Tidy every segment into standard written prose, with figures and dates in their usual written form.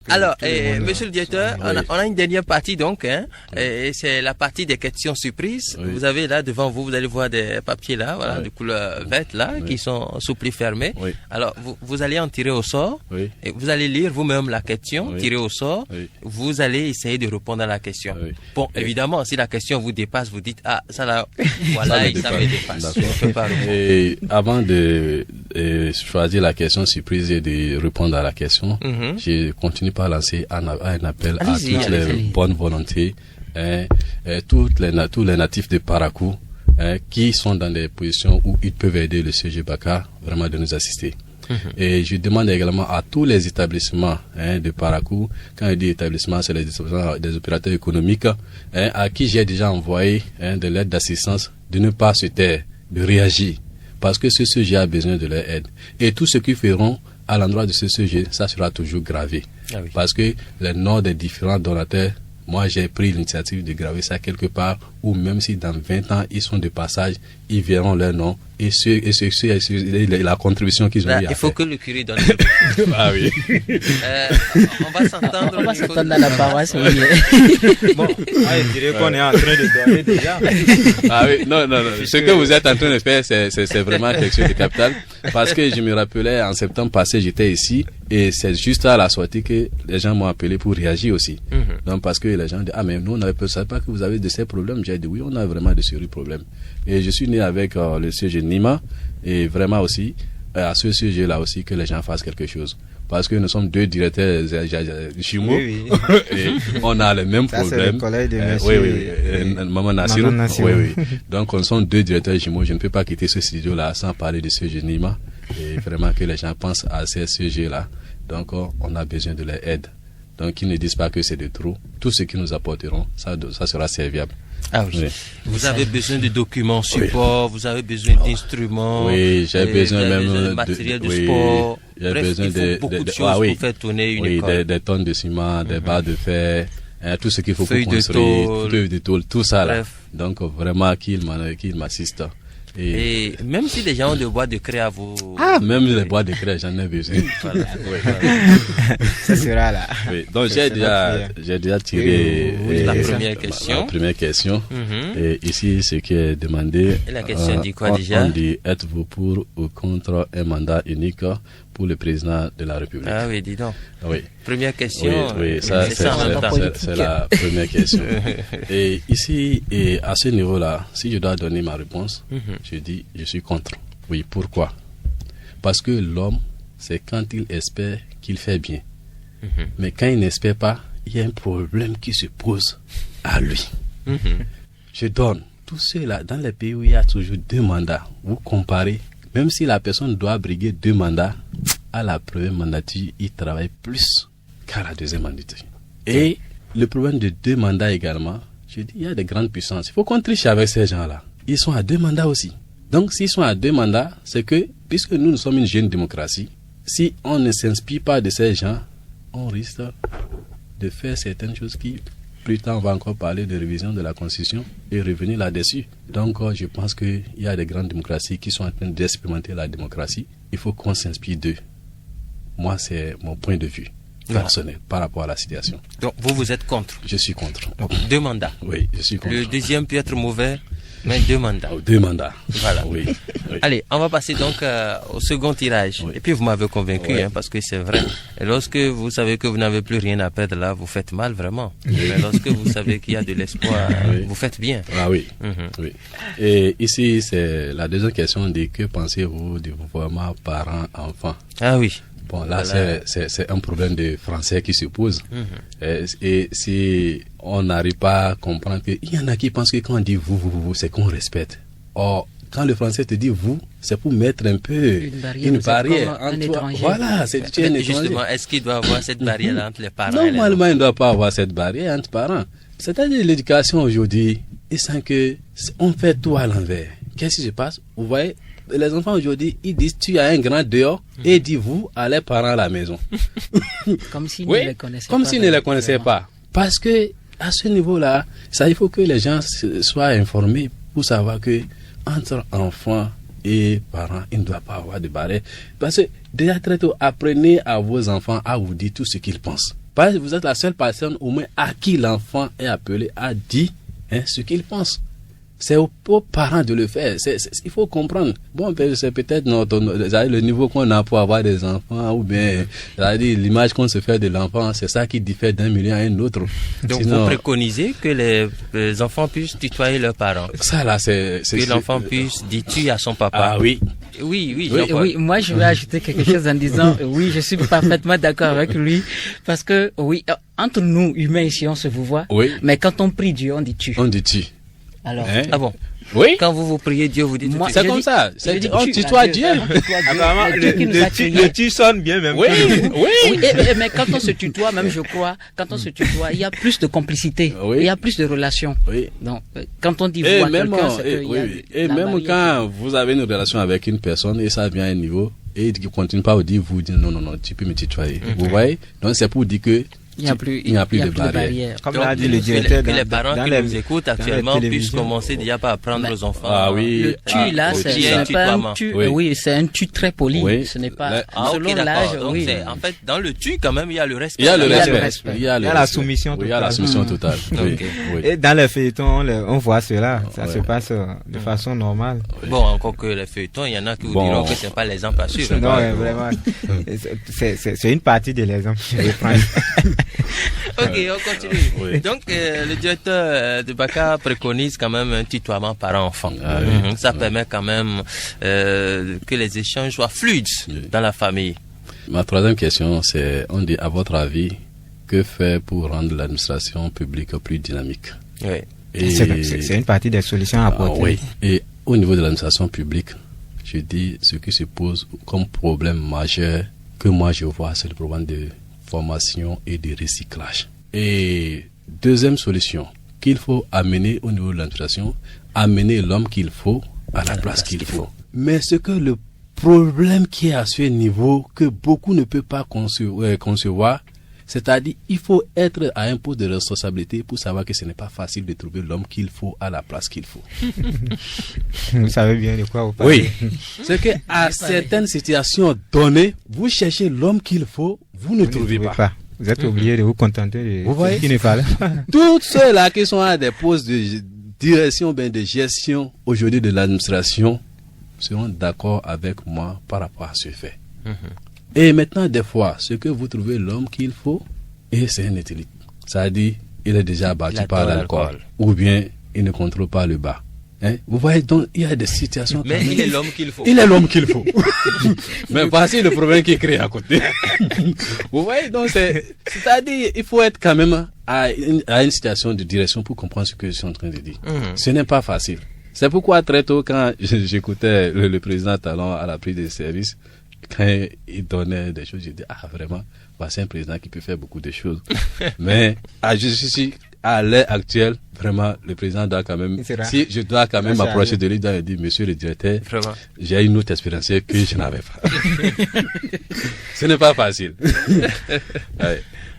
Alors, monsieur le directeur, on a une dernière partie donc, et c'est la partie des questions surprises. Oui. Vous avez là devant vous, vous allez voir des papiers là, voilà, de couleur verte là, qui sont sous pli fermé. Oui. Alors, vous allez en tirer au sort, et vous allez lire vous-même la question, tirer au sort, vous allez essayer de répondre à la question. Bon, évidemment, si la question vous dépasse, vous dites, ah, ça là, voilà, ça me dépasse. Et avant de choisir la question surprise et de répondre à la question, je continue par lancer un appel à toutes les bonnes volontés, tous les natifs de Parakou qui sont dans des positions où ils peuvent aider le CG Baka vraiment de nous assister. Et je demande également à tous les établissements de Parakou, quand je dis établissements, c'est les établissements des opérateurs économiques, à qui j'ai déjà envoyé de l'aide d'assistance, de ne pas se taire, de réagir, parce que ce sujet a besoin de leur aide. Et tout ce qu'ils feront à l'endroit de ce sujet, ça sera toujours gravé. Parce que les noms des différents donateurs, moi j'ai pris l'initiative de graver ça quelque part, ou même si dans 20 ans ils sont de passage, ils verront leur nom et la contribution qu'ils ont eu à faire. Il faut que le curé donne. Ah oui. On va s'entendre. On va s'entendre dans la paroisse. Bon, je dirais qu'on est en train de donner déjà. Ah oui, non. Ce que vous êtes en train de faire, c'est vraiment quelque chose de capital. Parce que je me rappelais, en septembre passé, j'étais ici, et c'est juste à la sortie que les gens m'ont appelé pour réagir aussi. Donc, parce que les gens disent, ah, mais nous, on ne savait pas que vous avez de ces problèmes. J'ai dit, oui, on a vraiment de sérieux problèmes. Et je suis né avec le CG Nima, et vraiment aussi, à ce sujet-là aussi, que les gens fassent quelque chose. Parce que nous sommes deux directeurs jumeaux, et on a les mêmes problèmes. Maman Nassirou. Donc, on sont deux directeurs jumeaux. Je ne peux pas quitter ce studio-là sans parler de ce Nima. Et vraiment que les gens pensent à ces sujets-là. Donc, on a besoin de leur aide. Donc, qu'ils ne disent pas que c'est de trop. Tout ce qu'ils nous apporteront, ça sera serviable. Ah oui. Vous avez besoin de documents support, vous avez besoin d'instruments. Oui, j'ai besoin même de matériel de sport. J'ai besoin beaucoup de choses pour faire tourner une école. Des tonnes de ciment, des barres de fer, tout ce qu'il faut pour construire, feuilles de tôle, tout ça là. Donc vraiment qu'il m'assiste. Et même si les gens ont des boîtes de craie à vous... Ah, même les boîtes de craie, j'en ai besoin. Voilà. Ça sera là. Oui. Donc j'ai déjà tiré la première question. La première question. Et ici, ce qui est demandé... Et la question dit quoi déjà? On dit, êtes-vous pour ou contre un mandat unique pour le président de la République? Ah oui, dis donc. Oui. Première question. Oui, ça c'est la première question. Et ici, et à ce niveau-là, si je dois donner ma réponse, je dis, je suis contre. Oui, pourquoi? Parce que l'homme, c'est quand il espère qu'il fait bien. Mais quand il n'espère pas, il y a un problème qui se pose à lui. Je donne tout cela dans les pays où il y a toujours 2 mandats. Vous comparez, même si la personne doit briguer 2 mandats, à la première mandature, il travaille plus qu'à la deuxième mandature. Et le problème de 2 mandats également, je dis, il y a des grandes puissances. Il faut qu'on triche avec ces gens-là. Ils sont à 2 mandats aussi. Donc, s'ils sont à 2 mandats, c'est que, puisque nous sommes une jeune démocratie, si on ne s'inspire pas de ces gens, on risque de faire certaines choses qui, plus tard, on va encore parler de révision de la Constitution et revenir là-dessus. Donc, je pense qu'il y a des grandes démocraties qui sont en train d'expérimenter la démocratie. Il faut qu'on s'inspire d'eux. Moi, c'est mon point de vue personnel par rapport à la situation. Donc, vous êtes contre? Je suis contre. Donc, 2 mandats. Oui, je suis contre. Le deuxième peut être mauvais, mais 2 mandats. 2 mandats. Voilà. Oui. Allez, on va passer donc au second tirage. Et puis, vous m'avez convaincu, parce que c'est vrai. Et lorsque vous savez que vous n'avez plus rien à perdre là, vous faites mal vraiment. Mais lorsque vous savez qu'il y a de l'espoir, vous faites bien. Ah oui. Oui. Et ici, c'est la deuxième question de que pensez-vous du mouvement parents-enfants? Ah oui. Bon, là, c'est un problème de français qui se pose. Et si on n'arrive pas à comprendre qu'il y en a qui pensent que quand on dit vous, c'est qu'on respecte. Or, quand le français te dit vous, c'est pour mettre un peu une barrière entre toi. Voilà, c'est tu es un étranger. Justement, est-ce qu'il doit avoir cette barrière entre les parents? Normalement, il ne doit pas avoir cette barrière entre parents. C'est-à-dire l'éducation aujourd'hui, ils sentent que on fait tout à l'envers. Qu'est-ce qui se passe? Vous voyez, les enfants aujourd'hui, ils disent tu as un grand dehors et ils disent vous à les parents à la maison. Comme s'ils ne les connaissaient pas. Comme s'ils ne les connaissaient pas. Parce que à ce niveau-là, il faut que les gens soient informés pour savoir que entre enfants et parents, il ne doit pas avoir de barrière. Parce que déjà très tôt, apprenez à vos enfants à vous dire tout ce qu'ils pensent. Vous êtes la seule personne au moins à qui l'enfant est appelé à dire ce qu'il pense. C'est aux parents de le faire. Il faut comprendre. Bon, c'est peut-être le niveau qu'on a pour avoir des enfants, ou bien l'image qu'on se fait de l'enfant, c'est ça qui diffère d'un milieu à un autre. Donc vous préconisez que les enfants puissent tutoyer leurs parents. Ça là, que l'enfant puisse dire tu à son papa. Ah oui. Oui, moi je vais ajouter quelque chose en disant oui, je suis parfaitement d'accord avec lui, parce que oui, entre nous humains ici on se vous voit, mais quand on prie Dieu on dit tu. On dit tu. Alors, ah bon? Oui. Quand vous priez Dieu, vous dites. C'est comme ça. On tutoie Dieu. Apparemment, le tu sonne bien même. Oui. Mais quand on se tutoie, même je crois, quand on se tutoie, il y a plus de complicité. Oui. Il y a plus de relations. Oui. Donc, quand on dit vous à quelqu'un, c'est que et même quand vous avez une relation avec une personne et ça vient à un niveau et il continue pas à dire vous dire non, tu peux me tutoyer. Vous voyez? Donc c'est pour dire que il n'y a plus de barrière. Comme l'a dit le directeur, que les parents qui nous écoutent actuellement puissent commencer déjà par apprendre aux enfants. Ah oui. Le tu là, c'est pas un tu. Oui, c'est un tu très poli. Oui. Ce n'est pas selon l'âge. Oui. En fait, dans le tu quand même, il y a le respect. Il y a le respect. Il y a la soumission totale. Il y a la soumission totale. Et dans les feuilletons, on voit cela. Ça se passe de façon normale. Bon, encore que les feuilletons, il y en a qui vous diront que c'est pas l'exemple à suivre. Non, vraiment. C'est une partie de l'exemple que je prends. Ok, on continue. Oui. Donc, le directeur de Baka préconise quand même un tutoiement parent-enfant. Ça permet quand même que les échanges soient fluides dans la famille. Ma troisième question, c'est, on dit, à votre avis, que faire pour rendre l'administration publique plus dynamique? Oui. C'est une partie des solutions à apporter. Oui. Et au niveau de l'administration publique, je dis, ce qui se pose comme problème majeur que moi je vois, c'est le problème de formation et de recyclage. Et deuxième solution qu'il faut amener au niveau de l'administration, amener l'homme qu'il faut à la place qu'il faut. Mais ce que le problème qui est à ce niveau que beaucoup ne peuvent pas concevoir, c'est-à-dire il faut être à un poste de responsabilité pour savoir que ce n'est pas facile de trouver l'homme qu'il faut à la place qu'il faut. Vous savez bien de quoi vous parlez. Oui. C'est que à certaines situations données, vous cherchez l'homme qu'il faut, vous ne trouvez pas. Vous êtes obligé de vous contenter de ce qui ne parle pas. Tous ceux-là qui sont à des postes de direction, de gestion aujourd'hui de l'administration seront d'accord avec moi par rapport à ce fait. Et maintenant, des fois, ce que vous trouvez l'homme qu'il faut, et c'est un éthylique. C'est-à-dire, il est déjà abattu par l'alcool. Ou bien, il ne contrôle pas le bas. Vous voyez, donc, il y a des situations... Mais il est l'homme qu'il faut. Il est l'homme qu'il faut. Mais voici le problème qui est créé à côté. Vous voyez, donc, c'est-à-dire, il faut être quand même à une situation de direction pour comprendre ce que je suis en train de dire. Ce n'est pas facile. C'est pourquoi, très tôt, quand j'écoutais le président Talon à la prise des services, quand il donnait des choses, j'ai dit, vraiment, voici un président qui peut faire beaucoup de choses. Mais, à l'heure actuelle, vraiment, le président doit quand même, si je dois quand même m'approcher de lui, doit lui dire, monsieur le directeur, j'ai une autre expérience que je n'avais pas. Ce n'est pas facile.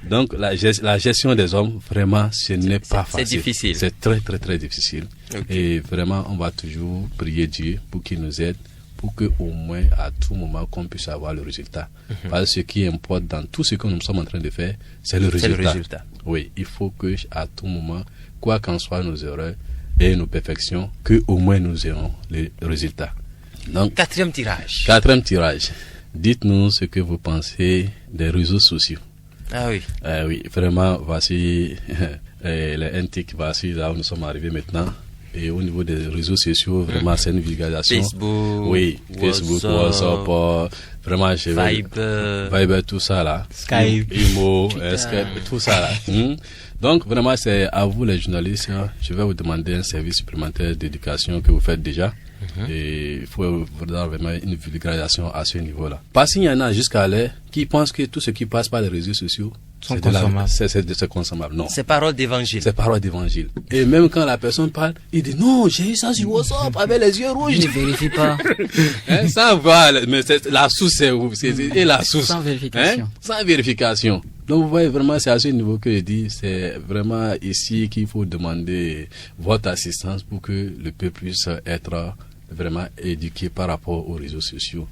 Donc, la gestion des hommes, vraiment, ce n'est pas facile. C'est difficile. C'est très, très, très difficile. Et vraiment, on va toujours prier Dieu pour qu'il nous aide, pour que au moins à tout moment qu'on puisse avoir le résultat. Parce que ce qui importe dans tout ce que nous sommes en train de faire, c'est le résultat. Oui, il faut que à tout moment, quoi qu'en soient nos erreurs et nos perfections, que au moins nous ayons les résultats. Donc, quatrième tirage. Dites-nous ce que vous pensez des réseaux sociaux. Ah oui. Oui, vraiment, voici les NTIC, voici là où nous sommes arrivés maintenant. Et au niveau des réseaux sociaux, vraiment, c'est une vulgarisation. Facebook, oui, Facebook, WhatsApp, vraiment, Viber, tout ça là. Skype, Imo, Skype, tout ça là. Donc, vraiment, c'est à vous les journalistes. Je vais vous demander un service supplémentaire d'éducation que vous faites déjà. Et il faut vraiment une vulgarisation à ce niveau-là. Parce qu'il y en a jusqu'à là qui pensent que tout ce qui passe par les réseaux sociaux, c'est consommable. Non. C'est parole d'évangile. Et même quand la personne parle, il dit non, j'ai eu ça sur WhatsApp avec les yeux rouges. Je ne vérifie pas. Sans voir, mais la source c'est où? Et la source. Sans vérification. Sans vérification. Donc vous voyez vraiment, c'est à ce niveau que je dis, c'est vraiment ici qu'il faut demander votre assistance pour que le peuple puisse être vraiment éduquer par rapport aux réseaux sociaux.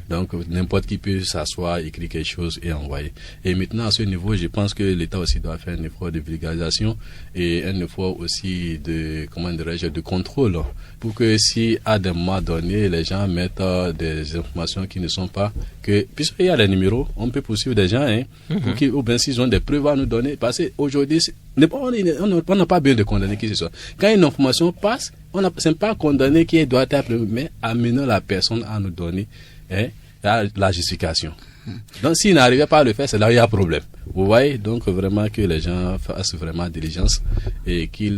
Donc, n'importe qui peut s'asseoir, écrire quelque chose et envoyer. Et maintenant, à ce niveau, je pense que l'État aussi doit faire un effort de vulgarisation et un effort aussi de, de contrôle, pour que si à des moments donnés, les gens mettent des informations qui ne sont pas que, puisqu'il y a les numéros, on peut poursuivre des gens, pour qu'ils, ou bien s'ils ont des preuves à nous donner, parce qu'aujourd'hui, on n'a pas besoin de condamner qui que ce soit. Quand une information passe, on n'a pas condamné qui doit être, mais amener la personne à nous donner la justification. Donc, s'il n'arrivait pas à le faire, c'est là où il y a problème. Vous voyez, donc vraiment que les gens fassent vraiment diligence et qu'ils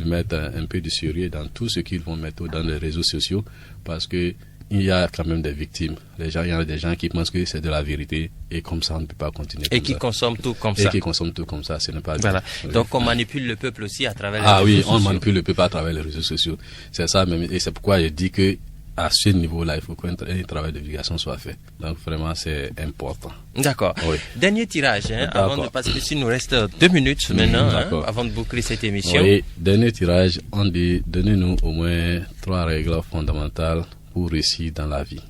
mettent un peu de sérieux dans tout ce qu'ils vont mettre dans les réseaux sociaux, parce que il y a quand même des victimes. Il y a des gens qui pensent que c'est de la vérité et comme ça on ne peut pas continuer. Et qui consomment tout comme ça. Et qui consomment tout comme ça, ce n'est pas bien. Voilà. Oui. Donc on manipule le peuple aussi à travers les réseaux sociaux. Ah oui, on manipule le peuple à travers les réseaux sociaux. C'est ça même. Et c'est pourquoi je dis que à ce niveau-là, il faut qu'un travail de vulgarisation soit fait. Donc vraiment, c'est important. D'accord. Oui. Dernier tirage, avant de passer dessus, il nous reste 2 minutes maintenant, avant de boucler cette émission. Oui, dernier tirage, on dit, donnez-nous au moins 3 règles fondamentales pour réussir dans la vie.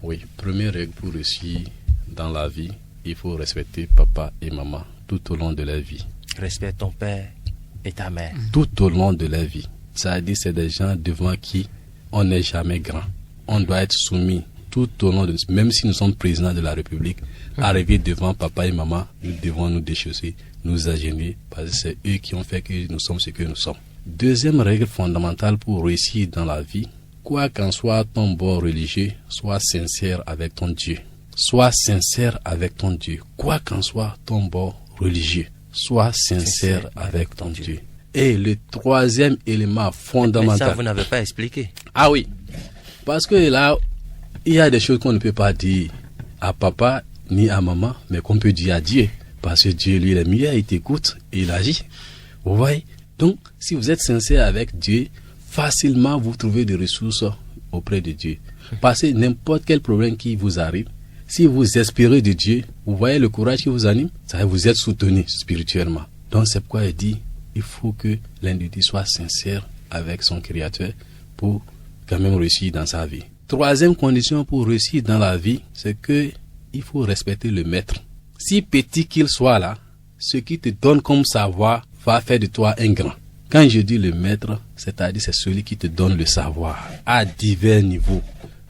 Oui, première règle pour réussir dans la vie, il faut respecter papa et maman tout au long de leur vie. Respecte ton père et ta mère. Tout au long de leur vie. Ça veut dire c'est des gens devant qui on n'est jamais grand. On doit être soumis tout au long de... Même si nous sommes présidents de la République, arriver devant papa et maman, nous devons nous déchausser, nous agenouiller, parce que c'est eux qui ont fait que nous sommes ce que nous sommes. Deuxième règle fondamentale pour réussir dans la vie, quoi qu'en soit ton bord religieux, sois sincère avec ton Dieu. Sois sincère avec ton Dieu. Quoi qu'en soit ton bord religieux, sois sincère avec ton Dieu. Et le troisième élément fondamental... Mais ça, vous n'avez pas expliqué. Ah oui, parce que là, il y a des choses qu'on ne peut pas dire à papa ni à maman, mais qu'on peut dire à Dieu. Parce que Dieu, lui, il est meilleur, il t'écoute et il agit. Vous voyez? Donc, si vous êtes sincère avec Dieu, facilement vous trouvez des ressources auprès de Dieu. Parce que n'importe quel problème qui vous arrive, si vous espérez de Dieu, vous voyez le courage qui vous anime, ça va vous être soutenu spirituellement. Donc, c'est pourquoi il dit, il faut que l'individu soit sincère avec son Créateur pour quand même réussir dans sa vie. Troisième condition pour réussir dans la vie, c'est que il faut respecter le maître. Si petit qu'il soit là, ce qui te donne comme savoir va faire de toi un grand. Quand je dis le maître, c'est-à-dire c'est celui qui te donne le savoir à divers niveaux.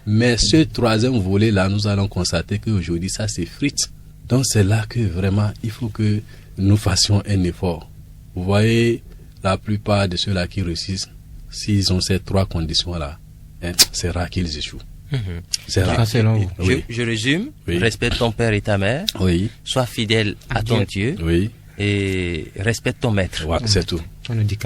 Mais ce troisième volet-là, nous allons constater qu'aujourd'hui, ça s'effrite. Donc c'est là que vraiment, il faut que nous fassions un effort. Vous voyez, la plupart de ceux-là qui réussissent, s'ils ont ces 3 conditions-là, c'est rare qu'ils échouent. C'est rare. Je résume. Oui. Respecte ton père et ta mère. Oui. Sois fidèle à ton Dieu. Oui. Et respecte ton maître. Ouais, c'est tout.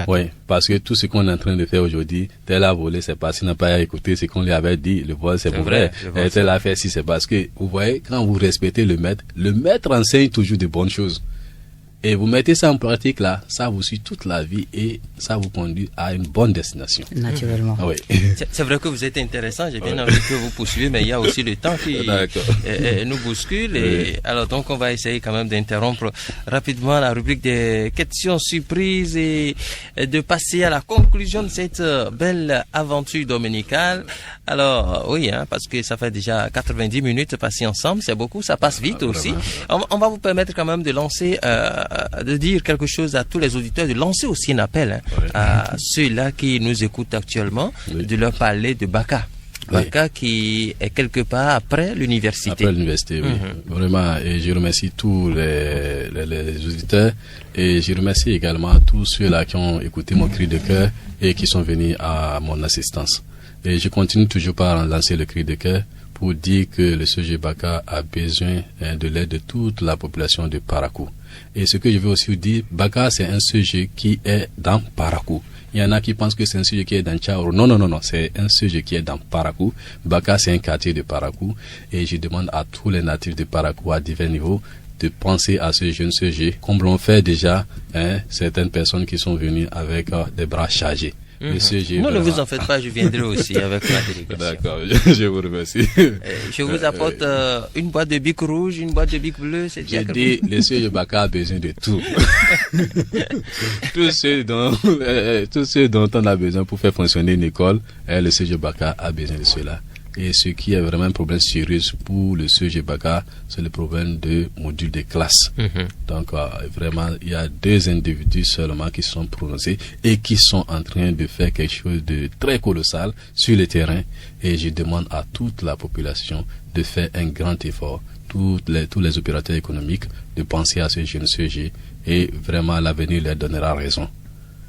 Oui, parce que tout ce qu'on est en train de faire aujourd'hui, tel a volé, c'est parce qu'il n'a pas écouté ce qu'on lui avait dit. Le vol, c'est vrai. Et tel a fait si, c'est parce que, vous voyez, quand vous respectez le maître enseigne toujours de bonnes choses. Et vous mettez ça en pratique là, ça vous suit toute la vie et ça vous conduit à une bonne destination. Naturellement. Oui. C'est vrai que vous êtes intéressant, j'ai bien envie que vous poursuivez, mais il y a aussi le temps qui nous bouscule. Et alors donc on va essayer quand même d'interrompre rapidement la rubrique des questions surprises et de passer à la conclusion de cette belle aventure dominicale. Alors oui, parce que ça fait déjà 90 minutes passées ensemble, c'est beaucoup, ça passe vite aussi. On va vous permettre quand même de lancer... de dire quelque chose à tous les auditeurs, de lancer aussi un appel à ceux-là qui nous écoutent actuellement, de leur parler de Baka. Baka qui est quelque part après l'université. Après l'université, oui. Vraiment, et je remercie tous les auditeurs et je remercie également tous ceux-là qui ont écouté mon cri de cœur et qui sont venus à mon assistance. Et je continue toujours par lancer le cri de cœur pour dire que le CG Baka a besoin de l'aide de toute la population de Parakou. Et ce que je veux aussi dire, Baka c'est un CG qui est dans Parakou. Il y en a qui pensent que c'est un CG qui est dans Tchaouro. Non, c'est un CG qui est dans Parakou. Baka c'est un quartier de Parakou. Et je demande à tous les natifs de Parakou à divers niveaux de penser à ce jeune CG, comme l'ont fait déjà certaines personnes qui sont venues avec des bras chargés. Le CG. Non, ne vous en faites pas, je viendrai aussi avec ma délégation. D'accord, je vous remercie. Je vous apporte une boîte de bic rouge, une boîte de bic bleu. J'ai dit, le CG Baka a besoin de tout. Tout ce dont on a besoin pour faire fonctionner une école, le CG Baka a besoin de cela. Et ce qui est vraiment un problème sérieux pour le CG Baka, c'est le problème de module de classe. Donc vraiment, il y a 2 individus seulement qui sont prononcés et qui sont en train de faire quelque chose de très colossal sur le terrain. Et je demande à toute la population de faire un grand effort, tous les opérateurs économiques, de penser à ce jeune CG, et vraiment l'avenir leur donnera raison.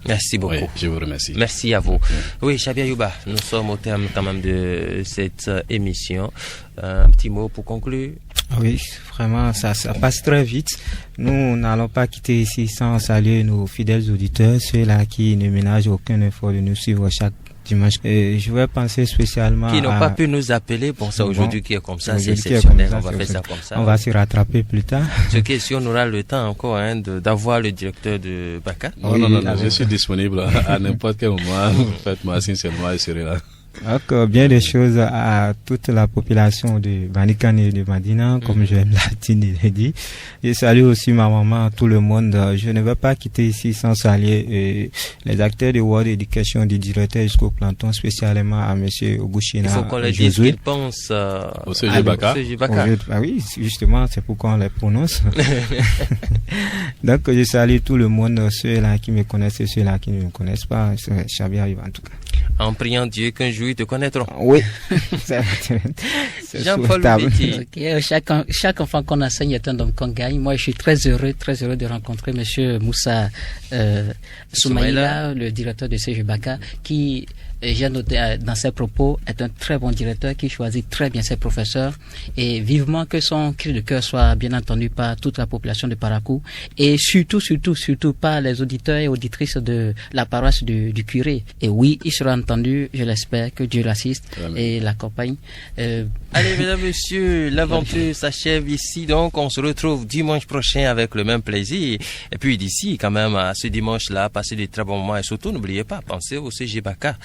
Merci beaucoup. Oui, je vous remercie. Merci à vous. Oui, Chabia Youba, nous sommes au terme quand même de cette émission. Un petit mot pour conclure. Oui, vraiment, ça passe très vite. Nous n'allons pas quitter ici sans saluer nos fidèles auditeurs, ceux-là qui ne ménagent aucun effort de nous suivre chaque dimanche. Je vais penser spécialement qui n'ont pas pu nous appeler. Bon, ça aujourd'hui qui est comme ça, c'est exceptionnel. On va faire ça comme ça. On va se rattraper plus tard. Ce qui est si on aura le temps encore d'avoir le directeur de Baka. Non, je suis disponible à n'importe quel moment. Faites-moi sincèrement, je serai là. Donc, bien des choses à toute la population de Banikane et de Madina, comme je l'ai dit. Je salue aussi ma maman, tout le monde. Je ne vais pas quitter ici sans saluer les acteurs de World Education, du directeur jusqu'au planton, spécialement à monsieur Ogushina. Il faut qu'on leur dise qu'ils pensent au CG Baka. Ah oui, justement, c'est pourquoi on les prononce. Donc, je salue tout le monde, ceux-là qui me connaissent et ceux-là qui ne me connaissent pas. Chabia arrive en tout cas. En priant Dieu qu'un jour ils te connaîtront. Oui. Jean-Paul Petit. Chaque enfant qu'on enseigne est un homme qu'on gagne. Moi, je suis très heureux de rencontrer monsieur Moussa Soumaïla, le directeur de CG Baka, qui, j'ai noté dans ses propos, est un très bon directeur qui choisit très bien ses professeurs, et vivement que son cri de cœur soit bien entendu par toute la population de Parakou, et surtout par les auditeurs et auditrices de la paroisse du curé. Et oui, il sera entendu, je l'espère, que Dieu l'assiste et l'accompagne. Allez, mesdames, messieurs, l'aventure s'achève ici, donc on se retrouve dimanche prochain avec le même plaisir. Et puis d'ici, quand même, à ce dimanche-là, passez de très bons moments, et surtout, n'oubliez pas, pensez au CG Baka.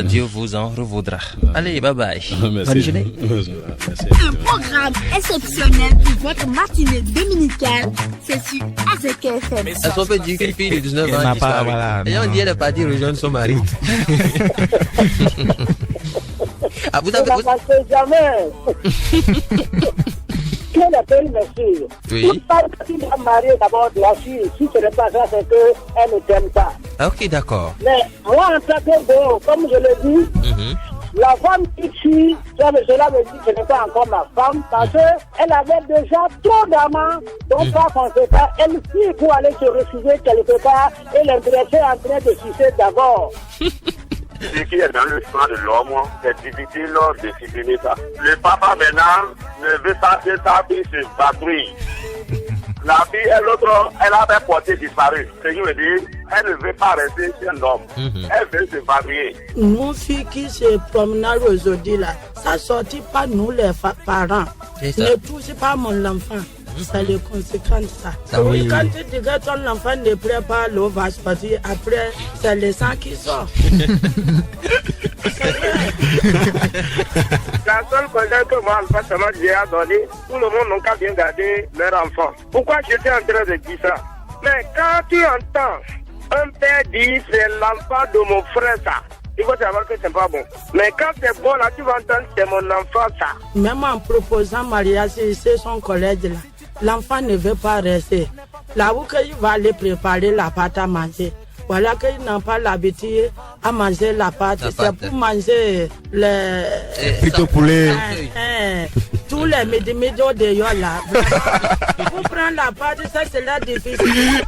Dieu vous en revaudra. Allez, bye bye. Bonne journée. Un programme exceptionnel pour votre matinée dominicale, c'est sur AZK FM. Est-ce qu'on peut dire qu'une fille de 19 ans qui et on dit elle est partie rejoindre son mari. Ah, vous avez... jamais. Quel appel, monsieur? Oui. Si tu as marié d'abord de la fille, si ce n'est pas ça, c'est qu'elle ne t'aime pas. Ok, d'accord. Mais moi, en tant que bon, comme je l'ai dit, la femme qui tue, cela veut dire que ce n'est pas encore ma femme, parce qu'elle avait déjà trop d'amants, donc par conséquent, elle fuit pour aller se refuser quelque part, et l'intéressé est en train de sucer d'abord. Ce qui est dans le sang de l'homme, c'est difficile de supprimer ça. Le papa maintenant ne veut pas que sa fille se patrouille. La fille et l'autre, elle avait porté disparu. Ce qui veut dire, elle ne veut pas rester chez l'homme. Elle veut se patrouiller. Mon fille qui se promena aujourd'hui là, ça sortit pas nous les parents. Ne touche pas mon enfant. C'est les conséquences ça. Oui. Quand tu dis que ton enfant ne plaît pas l'eau va se passer, après c'est le sang qui sort. La seule conseil que moi, forcément, j'ai à donner, tout le monde n'a qu'à bien garder leur enfant. Pourquoi j'étais en train de dire ça? Mais quand tu entends un père dire c'est l'enfant de mon frère ça, il faut savoir que c'est pas bon. Mais quand c'est bon là, tu vas entendre c'est mon enfant ça. Même en proposant mariage, c'est son collègue là. L'enfant ne veut pas rester. Là où il va aller préparer la pâte à manger. Voilà qu'ils n'ont pas l'habitude à manger la pâte. C'est pour manger les... Plutôt poulet. Tous les midi de là. Pour prendre la pâte, ça c'est là difficile.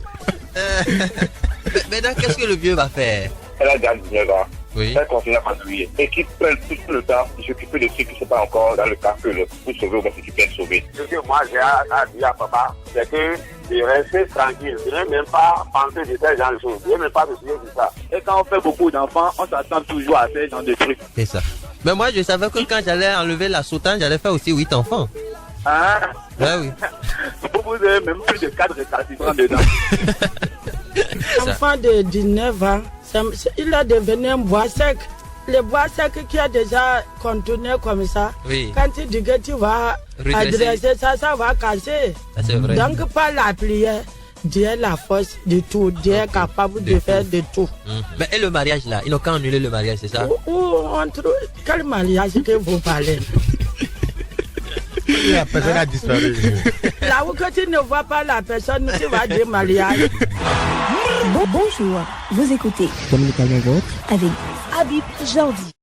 Maintenant, qu'est-ce que le vieux va faire? Elle a déjà 19 ans. Oui. Elle continue à patrouiller. Et qui prennent tout le temps de s'occuper de ceux qui ne sont pas encore dans le cas que pour sauver ou bien ceux qui peuvent sauver. Ce que moi j'ai à dire à papa, c'est que de rester tranquille. Je n'ai même pas pensé de ces genre de choses. Je n'ai même pas décidé de ça. Et quand on fait beaucoup d'enfants, on s'attend toujours à ces genre de trucs. C'est ça. Mais moi, je savais que quand j'allais enlever la soutane, j'allais faire aussi 8 enfants. Ah ouais, oui. Vous avez même plus de 4 récalcitrants dedans. Enfant de 19 ans, il est devenu un bois sec. Le bois sec qui a déjà contourné comme ça, quand tu dis que tu vas adresser ça, ça va casser. C'est vrai. Donc, par la prière, Dieu a la force de tout. Dieu est capable de faire de tout. Mais et le mariage là, ils n'ont qu'à annuler le mariage, c'est ça? Quel mariage que vous parlez? La personne a disparu. Là où que tu ne vois pas la personne, tu vas dire mariage. Bonjour, vous écoutez Communicalement Vôtre avec Habib Jordi.